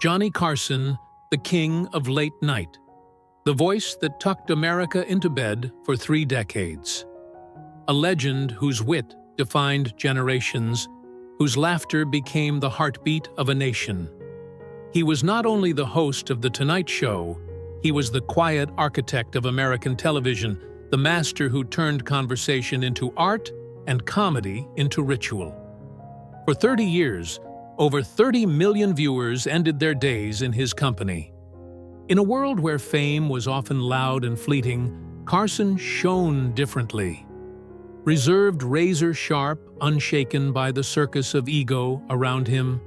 Johnny Carson, the king of late night, the voice that tucked America into bed for 3 decades. A legend whose wit defined generations, whose laughter became the heartbeat of a nation. He was not only the host of The Tonight Show, he was the quiet architect of American television, the master who turned conversation into art and comedy into ritual. For 30 years, over 30 million viewers ended their days in his company. In a world where fame was often loud and fleeting, Carson shone differently. Reserved, razor-sharp, unshaken by the circus of ego around him,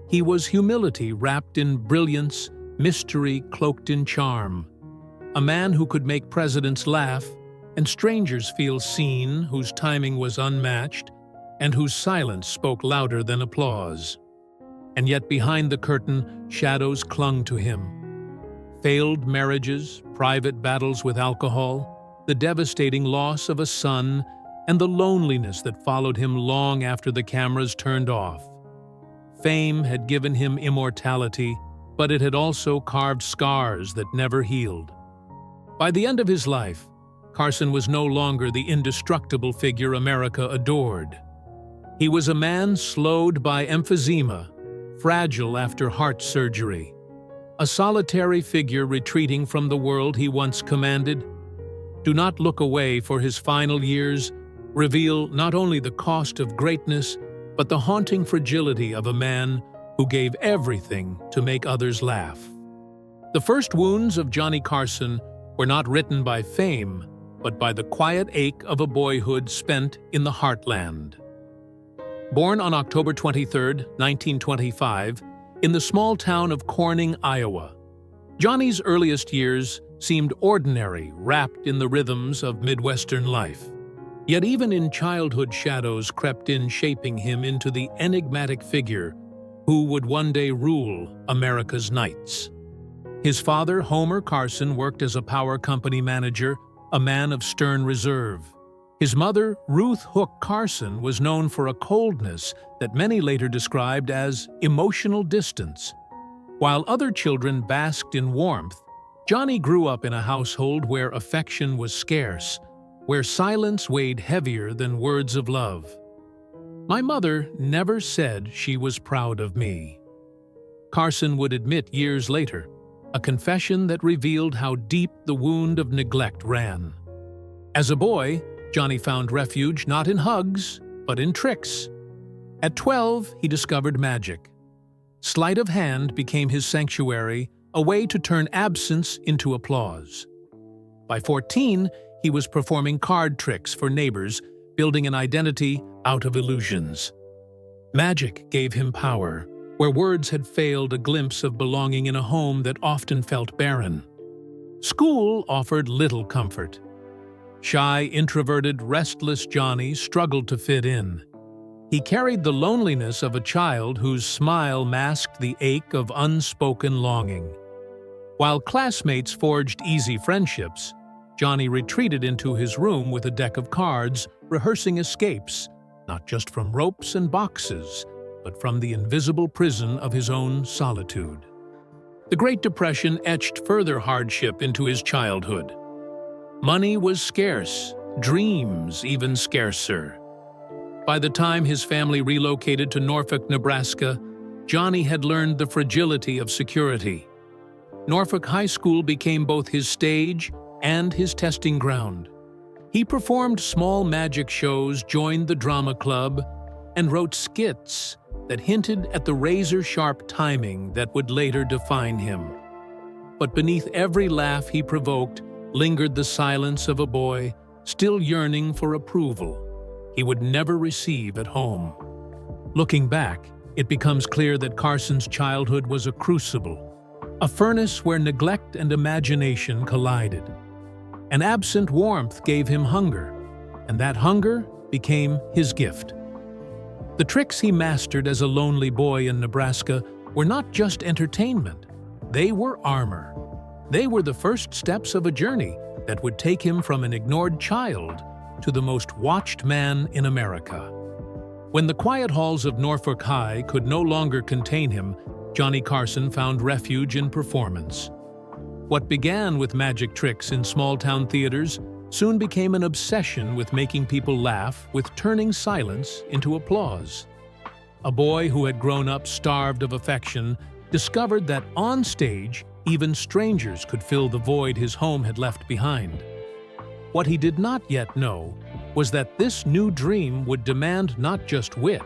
he was humility wrapped in brilliance, mystery cloaked in charm. A man who could make presidents laugh and strangers feel seen, whose timing was unmatched, and whose silence spoke louder than applause. And yet behind the curtain, shadows clung to him. Failed marriages, private battles with alcohol, the devastating loss of a son, and the loneliness that followed him long after the cameras turned off. Fame had given him immortality, but it had also carved scars that never healed. By the end of his life, Carson was no longer the indestructible figure America adored. He was a man slowed by emphysema, fragile after heart surgery, a solitary figure retreating from the world he once commanded. Do not look away, for his final years reveal not only the cost of greatness, but the haunting fragility of a man who gave everything to make others laugh. The first wounds of Johnny Carson were not written by fame, but by the quiet ache of a boyhood spent in the heartland. Born on October 23, 1925, in the small town of Corning, Iowa, Johnny's earliest years seemed ordinary, wrapped in the rhythms of Midwestern life. Yet even in childhood, shadows crept in, shaping him into the enigmatic figure who would one day rule America's nights. His father, Homer Carson, worked as a power company manager, a man of stern reserve. His mother, Ruth Hook Carson, was known for a coldness that many later described as emotional distance. While other children basked in warmth, Johnny grew up in a household where affection was scarce, where silence weighed heavier than words of love. My mother never said she was proud of me, Carson would admit years later, a confession that revealed how deep the wound of neglect ran. As a boy, Johnny found refuge not in hugs, but in tricks. At 12, he discovered magic. Sleight of hand became his sanctuary, a way to turn absence into applause. By 14, he was performing card tricks for neighbors, building an identity out of illusions. Magic gave him power, where words had failed, a glimpse of belonging in a home that often felt barren. School offered little comfort. Shy, introverted, restless Johnny struggled to fit in. He carried the loneliness of a child whose smile masked the ache of unspoken longing. While classmates forged easy friendships, Johnny retreated into his room with a deck of cards, rehearsing escapes, not just from ropes and boxes, but from the invisible prison of his own solitude. The Great Depression etched further hardship into his childhood. Money was scarce, dreams even scarcer. By the time his family relocated to Norfolk, Nebraska, Johnny had learned the fragility of security. Norfolk High School became both his stage and his testing ground. He performed small magic shows, joined the drama club, and wrote skits that hinted at the razor-sharp timing that would later define him. But beneath every laugh he provoked lingered the silence of a boy still yearning for approval he would never receive at home. Looking back, it becomes clear that Carson's childhood was a crucible, a furnace where neglect and imagination collided. An absent warmth gave him hunger, and that hunger became his gift. The tricks he mastered as a lonely boy in Nebraska were not just entertainment, they were armor. They were the first steps of a journey that would take him from an ignored child to the most watched man in America. When the quiet halls of Norfolk High could no longer contain him, Johnny Carson found refuge in performance. What began with magic tricks in small-town theaters soon became an obsession with making people laugh, with turning silence into applause. A boy who had grown up starved of affection discovered that on stage, even strangers could fill the void his home had left behind. What he did not yet know was that this new dream would demand not just wit,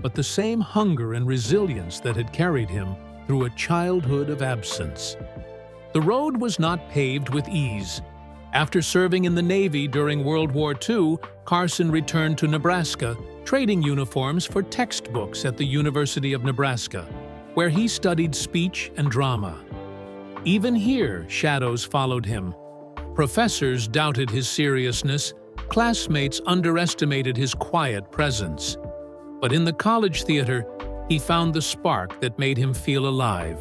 but the same hunger and resilience that had carried him through a childhood of absence. The road was not paved with ease. After serving in the Navy during World War II, Carson returned to Nebraska, trading uniforms for textbooks at the University of Nebraska, where he studied speech and drama. Even here, shadows followed him. Professors doubted his seriousness, classmates underestimated his quiet presence. But in the college theater, he found the spark that made him feel alive.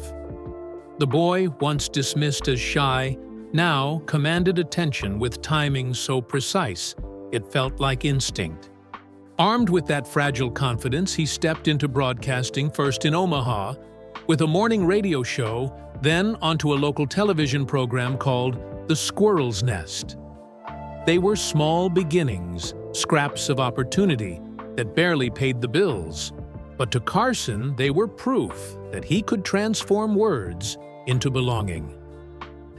The boy, once dismissed as shy, now commanded attention with timing so precise it felt like instinct. Armed with that fragile confidence, he stepped into broadcasting, first in Omaha, with a morning radio show, then onto a local television program called The Squirrel's Nest. They were small beginnings, scraps of opportunity that barely paid the bills. But to Carson, they were proof that he could transform words into belonging.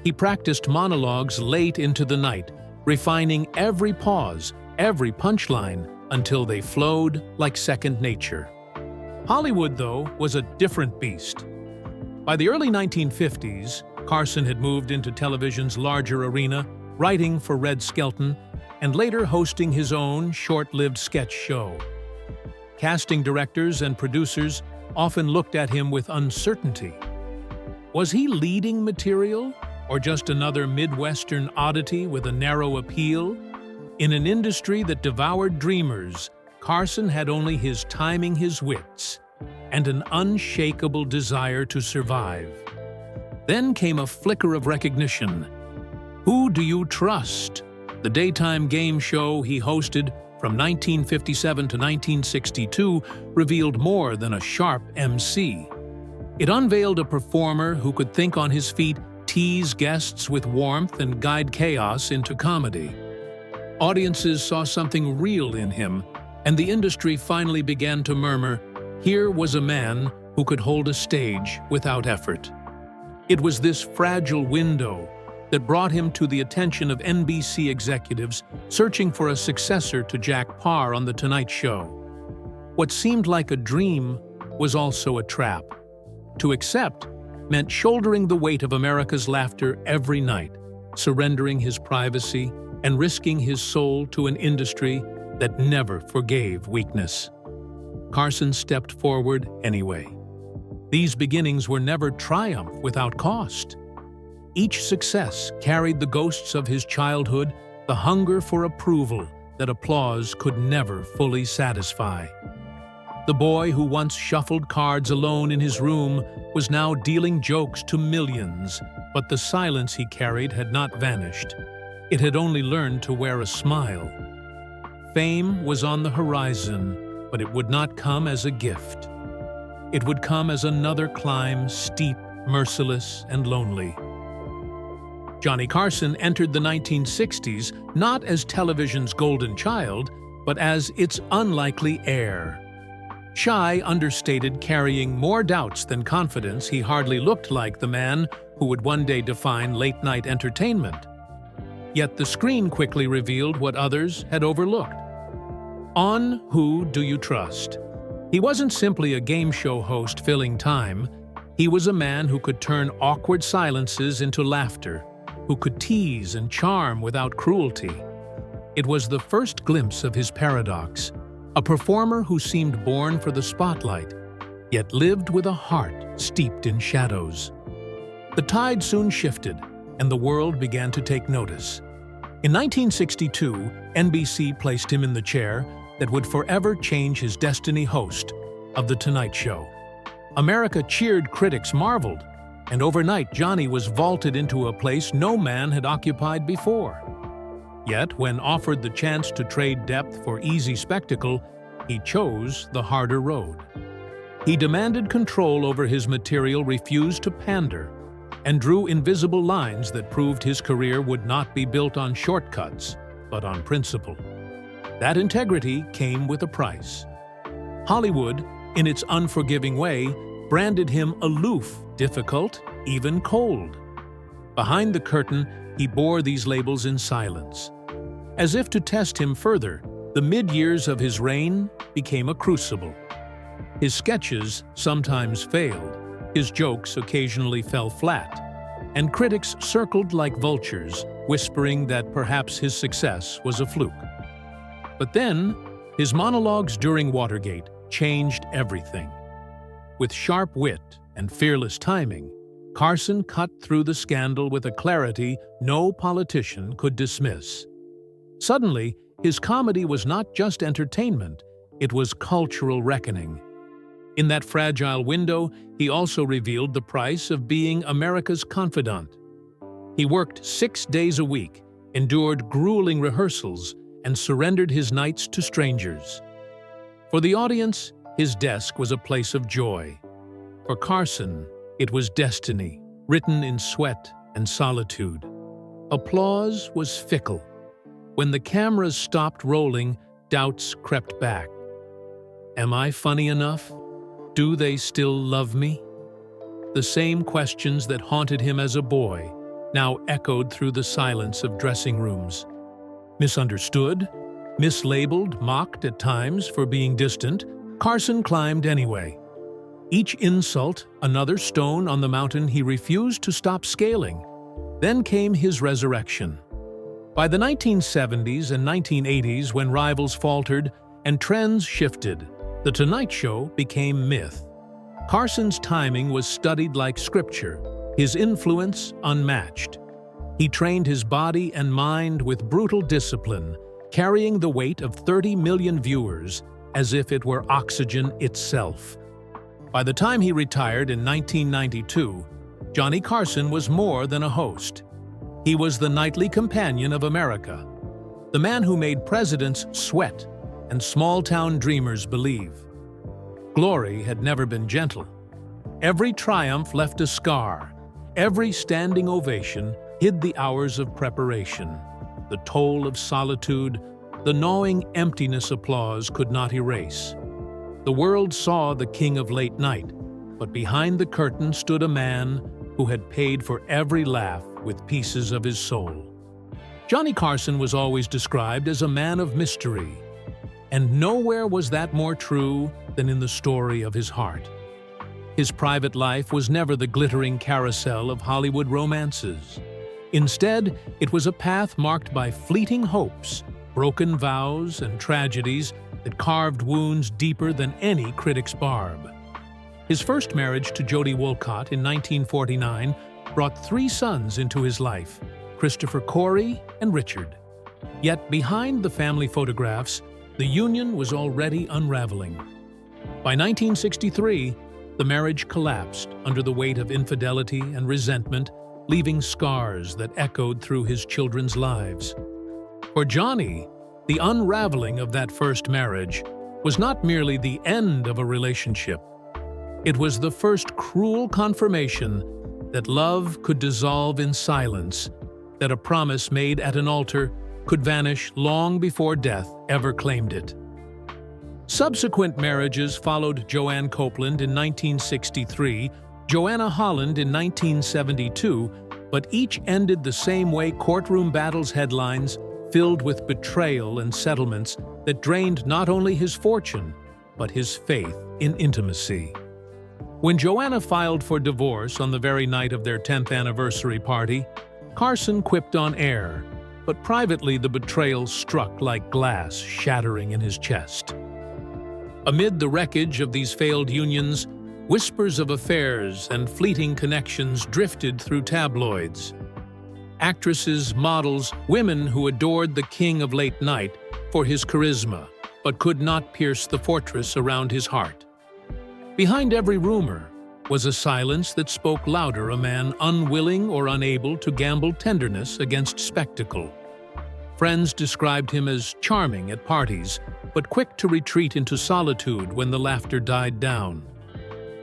He practiced monologues late into the night, refining every pause, every punchline, until they flowed like second nature. Hollywood, though, was a different beast. By the early 1950s, Carson had moved into television's larger arena, writing for Red Skelton, and later hosting his own short-lived sketch show. Casting directors and producers often looked at him with uncertainty. Was he leading material, or just another Midwestern oddity with a narrow appeal? In an industry that devoured dreamers, Carson had only his timing, his wits, and an unshakable desire to survive. Then came a flicker of recognition. Who Do You Trust? The daytime game show he hosted from 1957 to 1962 revealed more than a sharp MC. It unveiled a performer who could think on his feet, tease guests with warmth, and guide chaos into comedy. Audiences saw something real in him, and the industry finally began to murmur, here was a man who could hold a stage without effort. It was this fragile window that brought him to the attention of NBC executives searching for a successor to Jack Paar on The Tonight Show. What seemed like a dream was also a trap. To accept meant shouldering the weight of America's laughter every night, surrendering his privacy, and risking his soul to an industry that never forgave weakness. Carson stepped forward anyway. These beginnings were never triumph without cost. Each success carried the ghosts of his childhood, the hunger for approval that applause could never fully satisfy. The boy who once shuffled cards alone in his room was now dealing jokes to millions, but the silence he carried had not vanished. It had only learned to wear a smile. Fame was on the horizon, but it would not come as a gift. It would come as another climb, steep, merciless, and lonely. Johnny Carson entered the 1960s not as television's golden child, but as its unlikely heir. Shy, understated, carrying more doubts than confidence, he hardly looked like the man who would one day define late-night entertainment. Yet the screen quickly revealed what others had overlooked. On Who Do You Trust? He wasn't simply a game show host filling time. He was a man who could turn awkward silences into laughter, who could tease and charm without cruelty. It was the first glimpse of his paradox, a performer who seemed born for the spotlight, yet lived with a heart steeped in shadows. The tide soon shifted, and the world began to take notice. In 1962, NBC placed him in the chair that would forever change his destiny, host of The Tonight Show. America cheered, critics marveled, and overnight Johnny was vaulted into a place no man had occupied before. Yet, when offered the chance to trade depth for easy spectacle, he chose the harder road. He demanded control over his material, refused to pander, and drew invisible lines that proved his career would not be built on shortcuts, but on principle. That integrity came with a price. Hollywood, in its unforgiving way, branded him aloof, difficult, even cold. Behind the curtain, he bore these labels in silence. As if to test him further, the mid-years of his reign became a crucible. His sketches sometimes failed, his jokes occasionally fell flat, and critics circled like vultures, whispering that perhaps his success was a fluke. But then, his monologues during Watergate changed everything. With sharp wit and fearless timing, Carson cut through the scandal with a clarity no politician could dismiss. Suddenly, his comedy was not just entertainment, it was cultural reckoning. In that fragile window, he also revealed the price of being America's confidant. He worked 6 days a week, endured grueling rehearsals, and surrendered his nights to strangers. For the audience, his desk was a place of joy. For Carson, it was destiny, written in sweat and solitude. Applause was fickle. When the cameras stopped rolling, doubts crept back. Am I funny enough? Do they still love me? The same questions that haunted him as a boy now echoed through the silence of dressing rooms. Misunderstood, mislabeled, mocked at times for being distant, Carson climbed anyway. Each insult, another stone on the mountain he refused to stop scaling. Then came his resurrection. By the 1970s and 1980s, when rivals faltered and trends shifted, The Tonight Show became myth. Carson's timing was studied like scripture, his influence unmatched. He trained his body and mind with brutal discipline, carrying the weight of 30 million viewers as if it were oxygen itself. By the time he retired in 1992, Johnny Carson was more than a host. He was the nightly companion of America, the man who made presidents sweat and small-town dreamers believe. Glory had never been gentle. Every triumph left a scar. Every standing ovation hid the hours of preparation. The toll of solitude, the gnawing emptiness applause could not erase. The world saw the king of late night, but behind the curtain stood a man who had paid for every laugh with pieces of his soul. Johnny Carson was always described as a man of mystery, and nowhere was that more true than in the story of his heart. His private life was never the glittering carousel of Hollywood romances. Instead, it was a path marked by fleeting hopes, broken vows, and tragedies that carved wounds deeper than any critic's barb. His first marriage to Jody Wolcott in 1949 brought 3 sons into his life, Christopher, Corey, and Richard. Yet behind the family photographs, the union was already unraveling. By 1963, the marriage collapsed under the weight of infidelity and resentment, leaving scars that echoed through his children's lives. For Johnny, the unraveling of that first marriage was not merely the end of a relationship. It was the first cruel confirmation that love could dissolve in silence, that a promise made at an altar could vanish long before death ever claimed it. Subsequent marriages followed Joanne Copeland in 1963, Joanna Holland in 1972, but each ended the same way: courtroom battles headlines filled with betrayal and settlements that drained not only his fortune, but his faith in intimacy. When Joanna filed for divorce on the very night of their 10th anniversary party, Carson quipped on air, but privately the betrayal struck like glass shattering in his chest. Amid the wreckage of these failed unions, whispers of affairs and fleeting connections drifted through tabloids. Actresses, models, women who adored the king of late night for his charisma, but could not pierce the fortress around his heart. Behind every rumor was a silence that spoke louder, a man unwilling or unable to gamble tenderness against spectacle. Friends described him as charming at parties, but quick to retreat into solitude when the laughter died down.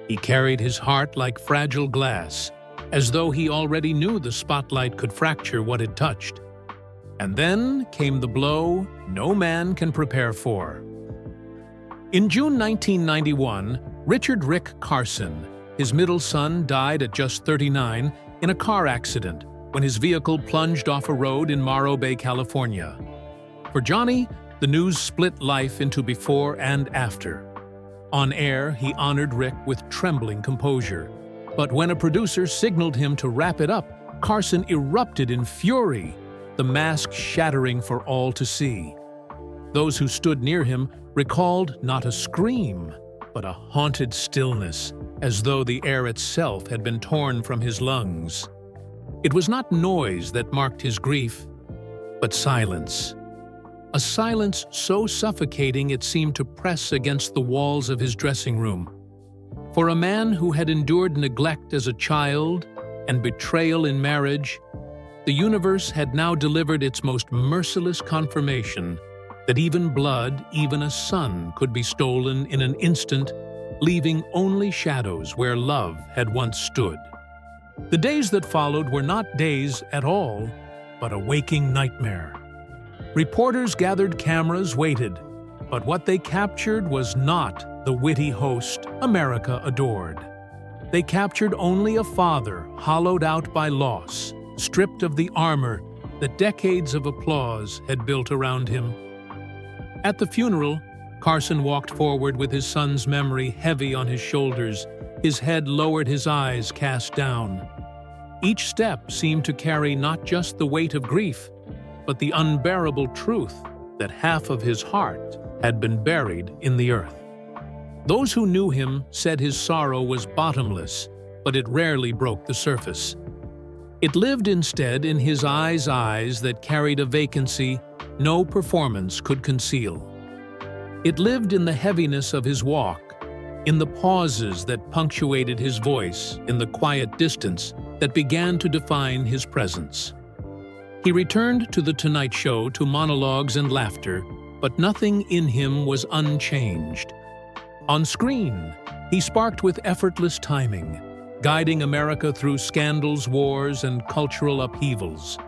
He carried his heart like fragile glass, as though he already knew the spotlight could fracture what it touched. And then came the blow no man can prepare for. In June 1991, Richard "Rick" Carson, his middle son, died at just 39 in a car accident when his vehicle plunged off a road in Morro Bay, California. For Johnny, the news split life into before and after. On air, he honored Rick with trembling composure. But when a producer signaled him to wrap it up, Carson erupted in fury, the mask shattering for all to see. Those who stood near him recalled not a scream, but a haunted stillness, as though the air itself had been torn from his lungs. It was not noise that marked his grief, but silence. A silence so suffocating it seemed to press against the walls of his dressing room. For a man who had endured neglect as a child and betrayal in marriage, the universe had now delivered its most merciless confirmation that even blood, even a son, could be stolen in an instant, leaving only shadows where love had once stood. The days that followed were not days at all, but a waking nightmare. Reporters gathered cameras, waited, but what they captured was not the witty host America adored. They captured only a father hollowed out by loss, stripped of the armor that decades of applause had built around him. At the funeral, Carson walked forward with his son's memory heavy on his shoulders, his head lowered, his eyes cast down. Each step seemed to carry not just the weight of grief, but the unbearable truth that half of his heart had been buried in the earth. Those who knew him said his sorrow was bottomless, but it rarely broke the surface. It lived instead in his eyes that carried a vacancy no performance could conceal. It lived in the heaviness of his walk, in the pauses that punctuated his voice, in the quiet distance that began to define his presence. He returned to The Tonight Show to monologues and laughter, but nothing in him was unchanged. On screen, he sparked with effortless timing, guiding America through scandals, wars, and cultural upheavals.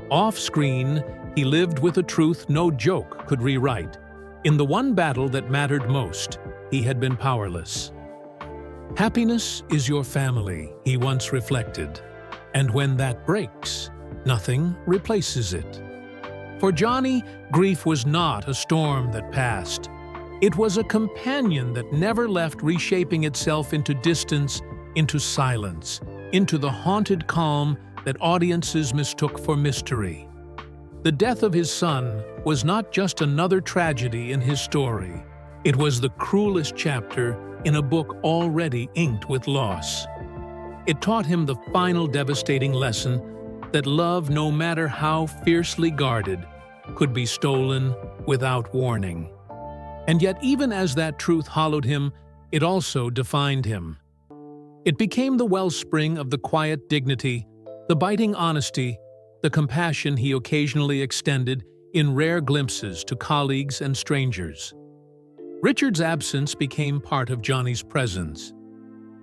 Off-screen, he lived with a truth no joke could rewrite. In the one battle that mattered most, he had been powerless. "Happiness is your family," he once reflected, "and when that breaks, nothing replaces it." For Johnny, grief was not a storm that passed. It was a companion that never left, reshaping itself into distance, into silence, into the haunted calm that audiences mistook for mystery. The death of his son was not just another tragedy in his story. It was the cruelest chapter in a book already inked with loss. It taught him the final devastating lesson that love, no matter how fiercely guarded, could be stolen without warning. And yet, even as that truth hollowed him, it also defined him. It became the wellspring of the quiet dignity, the biting honesty, the compassion he occasionally extended in rare glimpses to colleagues and strangers. Richard's absence became part of Johnny's presence.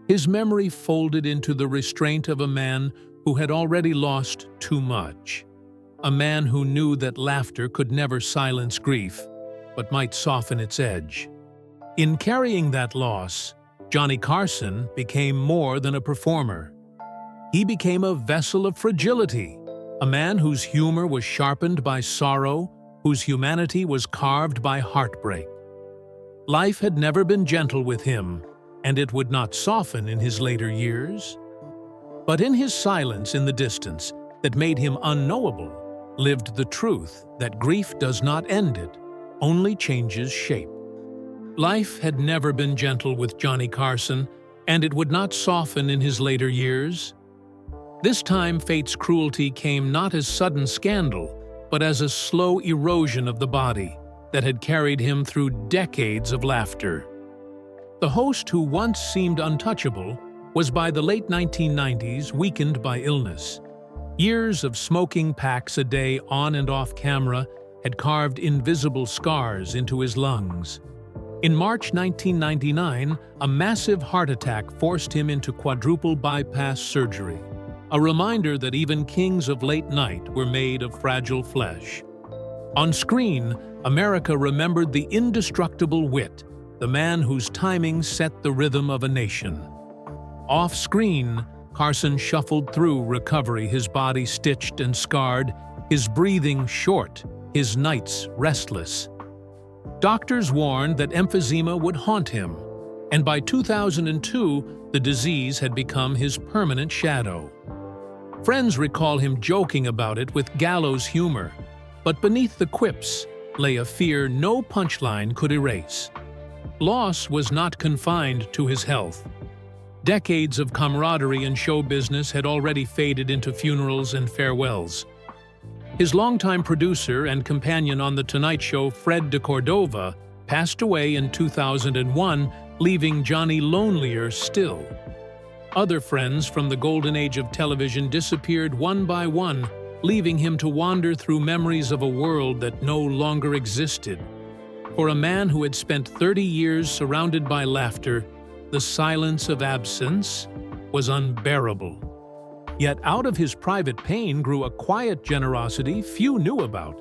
His memory folded into the restraint of a man who had already lost too much. A man who knew that laughter could never silence grief, but might soften its edge. In carrying that loss, Johnny Carson became more than a performer. He became a vessel of fragility, a man whose humor was sharpened by sorrow, whose humanity was carved by heartbreak. Life had never been gentle with him, and it would not soften in his later years. But in his silence in the distance that made him unknowable, lived the truth that grief does not end it, only changes shape. Life had never been gentle with Johnny Carson, and it would not soften in his later years. This time, fate's cruelty came not as sudden scandal, but as a slow erosion of the body that had carried him through decades of laughter. The host who once seemed untouchable was by the late 1990s weakened by illness. Years of smoking packs a day on and off camera had carved invisible scars into his lungs. In March 1999, a massive heart attack forced him into quadruple bypass surgery, a reminder that even kings of late night were made of fragile flesh. On screen, America remembered the indestructible wit, the man whose timing set the rhythm of a nation. Off-screen, Carson shuffled through recovery, his body stitched and scarred, his breathing short, his nights restless. Doctors warned that emphysema would haunt him, and by 2002, the disease had become his permanent shadow. Friends recall him joking about it with gallows humor, but beneath the quips lay a fear no punchline could erase. Loss was not confined to his health. Decades of camaraderie in show business had already faded into funerals and farewells. His longtime producer and companion on The Tonight Show, Fred de Cordova, passed away in 2001, leaving Johnny lonelier still. Other friends from the golden age of television disappeared one by one, leaving him to wander through memories of a world that no longer existed. For a man who had spent 30 years surrounded by laughter, the silence of absence was unbearable. Yet out of his private pain grew a quiet generosity few knew about.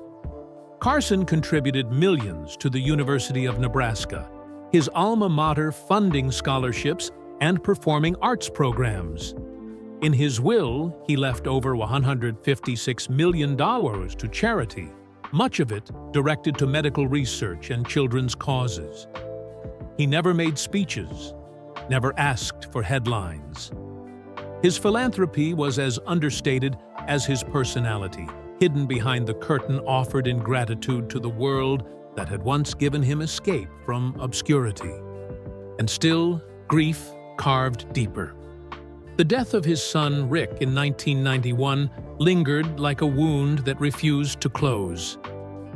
Carson contributed millions to the University of Nebraska, his alma mater, funding scholarships and performing arts programs. In his will, he left over $156 million to charity, much of it directed to medical research and children's causes. He never made speeches, never asked for headlines. His philanthropy was as understated as his personality, hidden behind the curtain offered in gratitude to the world that had once given him escape from obscurity. And still, grief carved deeper. The death of his son, Rick, in 1991 lingered like a wound that refused to close.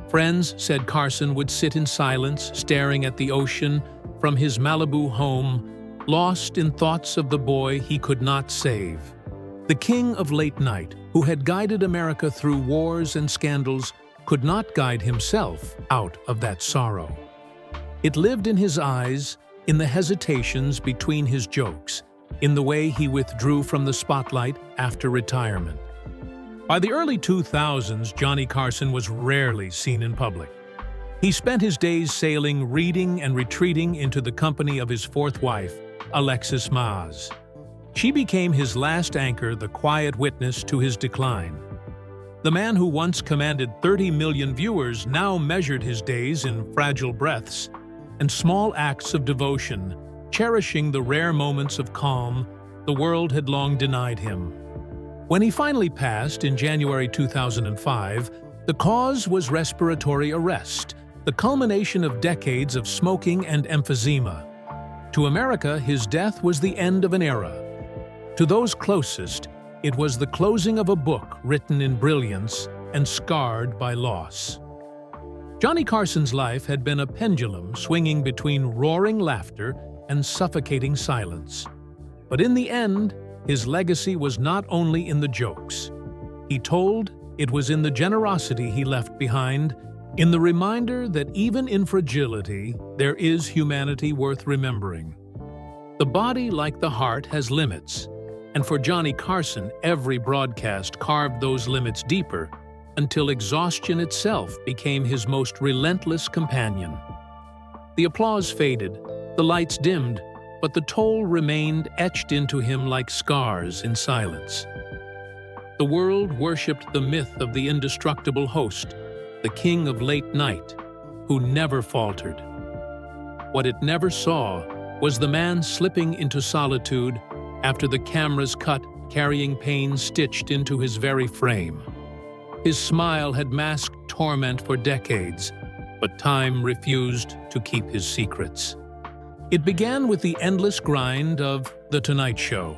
Friends said Carson would sit in silence, staring at the ocean from his Malibu home, lost in thoughts of the boy he could not save. The king of late night, who had guided America through wars and scandals, could not guide himself out of that sorrow. It lived in his eyes, in the hesitations between his jokes, in the way he withdrew from the spotlight after retirement. By the early 2000s, Johnny Carson was rarely seen in public. He spent his days sailing, reading, and retreating into the company of his fourth wife, Alexis Maas. She became his last anchor, the quiet witness to his decline. The man who once commanded 30 million viewers now measured his days in fragile breaths and small acts of devotion, cherishing the rare moments of calm the world had long denied him. When he finally passed in January 2005, the cause was respiratory arrest, the culmination of decades of smoking and emphysema. To America, his death was the end of an era. To those closest, it was the closing of a book written in brilliance and scarred by loss. Johnny Carson's life had been a pendulum swinging between roaring laughter and suffocating silence. But in the end, his legacy was not only in the jokes. He told it was in the generosity he left behind, in the reminder that even in fragility, there is humanity worth remembering. The body, like the heart, has limits, and for Johnny Carson, every broadcast carved those limits deeper until exhaustion itself became his most relentless companion. The applause faded, the lights dimmed, but the toll remained etched into him like scars in silence. The world worshipped the myth of the indestructible host, the king of late night, who never faltered. What it never saw was the man slipping into solitude after the camera's cut, carrying pain stitched into his very frame. His smile had masked torment for decades, but time refused to keep his secrets. It began with the endless grind of The Tonight Show.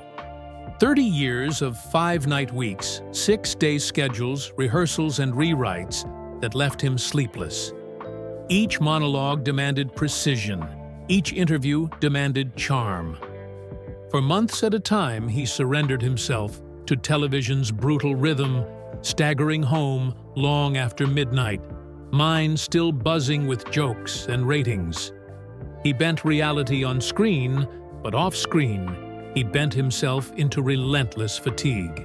30 years of 5-night weeks, 6-day schedules, rehearsals, and rewrites that left him sleepless. Each monologue demanded precision. Each interview demanded charm. For months at a time, he surrendered himself to television's brutal rhythm, staggering home long after midnight, mind still buzzing with jokes and ratings. He bent reality on screen, but off-screen, he bent himself into relentless fatigue.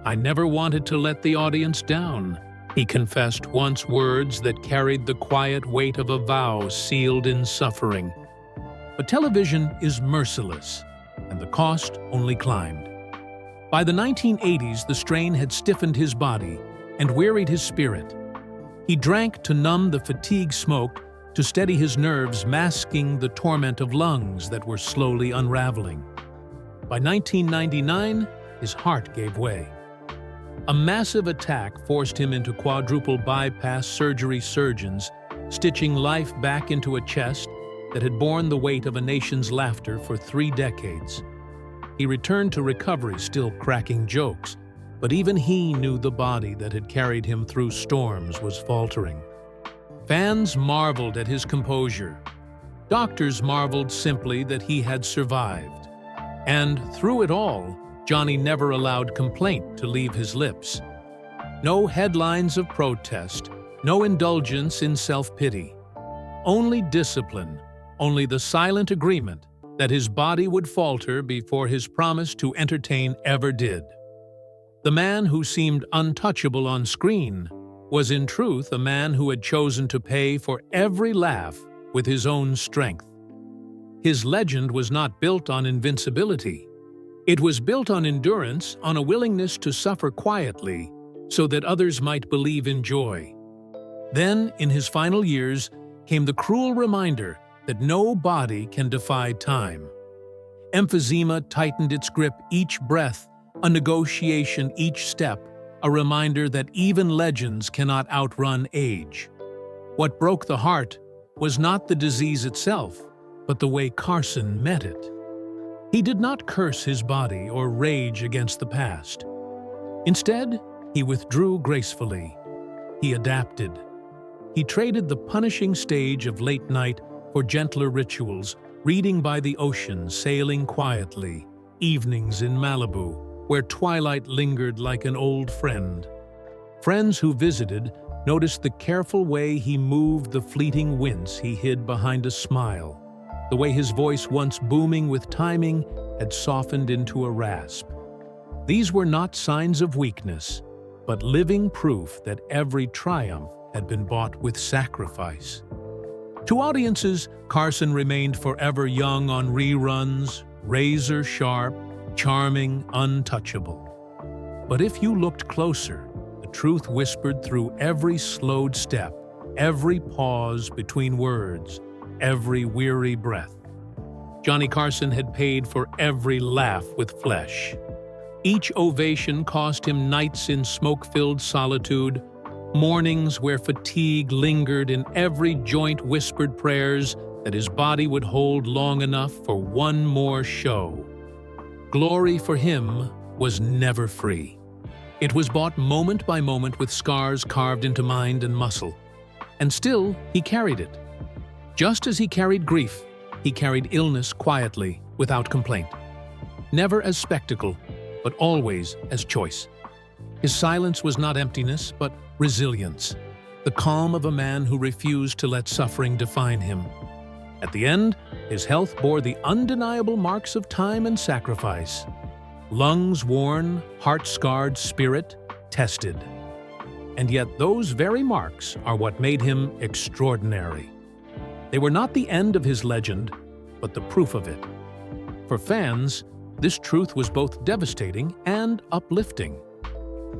"I never wanted to let the audience down," he confessed once, words that carried the quiet weight of a vow sealed in suffering. But television is merciless, and the cost only climbed. By the 1980s, the strain had stiffened his body and wearied his spirit. He drank to numb the fatigue, smoked to steady his nerves, masking the torment of lungs that were slowly unraveling. By 1999, his heart gave way. A massive attack forced him into quadruple bypass surgery, surgeons stitching life back into a chest that had borne the weight of a nation's laughter for 3 decades. He returned to recovery, still cracking jokes, but even he knew the body that had carried him through storms was faltering. Fans marveled at his composure. Doctors marveled simply that he had survived. And through it all, Johnny never allowed complaint to leave his lips. No headlines of protest, no indulgence in self-pity. Only discipline, only the silent agreement that his body would falter before his promise to entertain ever did. The man who seemed untouchable on screen was in truth a man who had chosen to pay for every laugh with his own strength. His legend was not built on invincibility. It was built on endurance, on a willingness to suffer quietly so that others might believe in joy. Then, in his final years, came the cruel reminder that no body can defy time. Emphysema tightened its grip each breath, a negotiation each step, a reminder that even legends cannot outrun age. What broke the heart was not the disease itself, but the way Carson met it. He did not curse his body or rage against the past. Instead, he withdrew gracefully. He adapted. He traded the punishing stage of late night for gentler rituals, reading by the ocean, sailing quietly, evenings in Malibu, where twilight lingered like an old friend. Friends who visited noticed the careful way he moved, the fleeting wince he hid behind a smile, the way his voice, once booming with timing, had softened into a rasp. These were not signs of weakness, but living proof that every triumph had been bought with sacrifice. To audiences, Carson remained forever young on reruns, razor sharp, charming, untouchable. But if you looked closer, the truth whispered through every slowed step, every pause between words, every weary breath. Johnny Carson had paid for every laugh with flesh. Each ovation cost him nights in smoke-filled solitude, mornings where fatigue lingered, in every joint whispered prayers that his body would hold long enough for one more show. Glory for him was never free. It was bought moment by moment with scars carved into mind and muscle. And still, he carried it. Just as he carried grief, he carried illness quietly, without complaint. Never as spectacle, but always as choice. His silence was not emptiness, but resilience, the calm of a man who refused to let suffering define him. At the end, his health bore the undeniable marks of time and sacrifice. Lungs worn, heart scarred, spirit tested. And yet those very marks are what made him extraordinary. They were not the end of his legend, but the proof of it. For fans, this truth was both devastating and uplifting.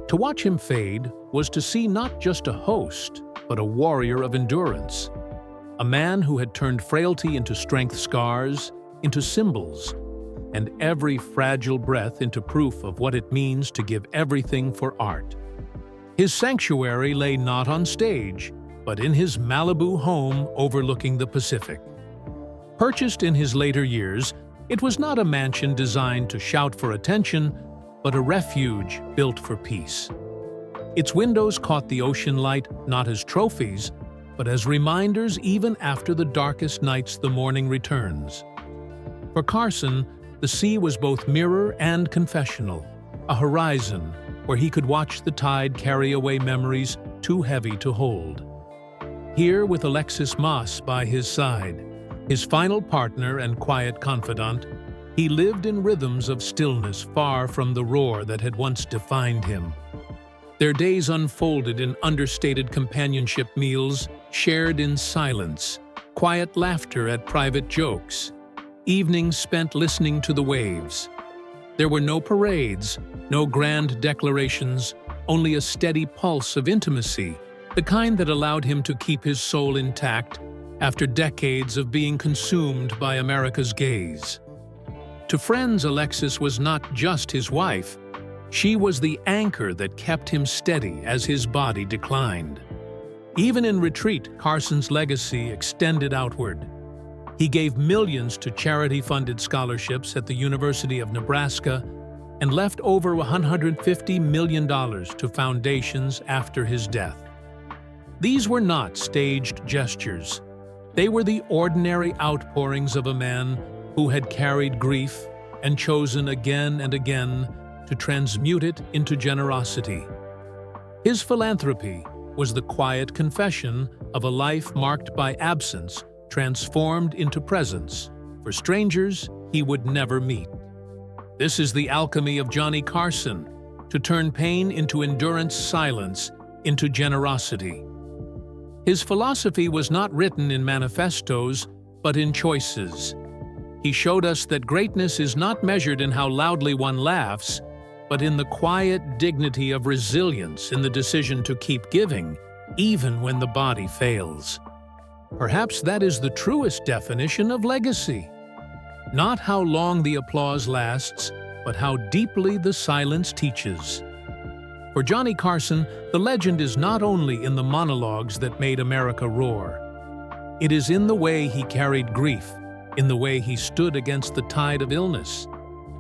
To watch him fade was to see not just a host, but a warrior of endurance. A man who had turned frailty into strength, scars into symbols, and every fragile breath into proof of what it means to give everything for art. His sanctuary lay not on stage, but in his Malibu home overlooking the Pacific. Purchased in his later years, it was not a mansion designed to shout for attention, but a refuge built for peace. Its windows caught the ocean light not as trophies, but as reminders even after the darkest nights the morning returns. For Carson, the sea was both mirror and confessional, a horizon where he could watch the tide carry away memories too heavy to hold. Here, with Alexis Moss by his side, His final partner and quiet confidant, he lived in rhythms of stillness far from the roar that had once defined him. Their days unfolded in understated companionship meals shared in silence, quiet laughter at private jokes, evenings spent listening to the waves. There were no parades, no grand declarations, only a steady pulse of intimacy, the kind that allowed him to keep his soul intact after decades of being consumed by America's gaze. To friends, Alexis was not just his wife. She was the anchor that kept him steady as his body declined. Even in retreat, Carson's legacy extended outward. He gave millions to charity-funded scholarships at the University of Nebraska and left over $150 million to foundations after his death. These were not staged gestures. They were the ordinary outpourings of a man who had carried grief and chosen again and again to transmute it into generosity. His philanthropy was the quiet confession of a life marked by absence, transformed into presence, for strangers he would never meet. This is the alchemy of Johnny Carson, to turn pain into endurance, silence into generosity. His philosophy was not written in manifestos, but in choices. He showed us that greatness is not measured in how loudly one laughs, but in the quiet dignity of resilience in the decision to keep giving, even when the body fails. Perhaps that is the truest definition of legacy. Not how long the applause lasts, but how deeply the silence teaches. For Johnny Carson, the legend is not only in the monologues that made America roar. It is in the way he carried grief, in the way he stood against the tide of illness,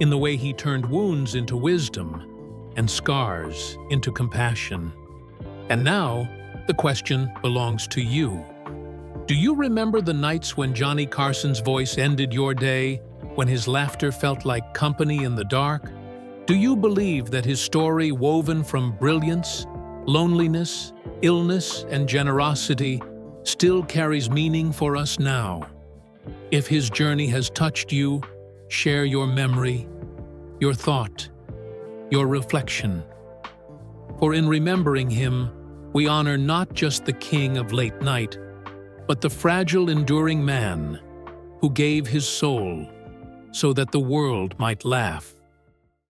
in the way he turned wounds into wisdom and scars into compassion. And now, the question belongs to you. Do you remember the nights when Johnny Carson's voice ended your day, when his laughter felt like company in the dark? Do you believe that his story, woven from brilliance, loneliness, illness, and generosity, still carries meaning for us now? If his journey has touched you, share your memory, your thought, your reflection. For in remembering him, we honor not just the king of late night, but the fragile, enduring man who gave his soul so that the world might laugh.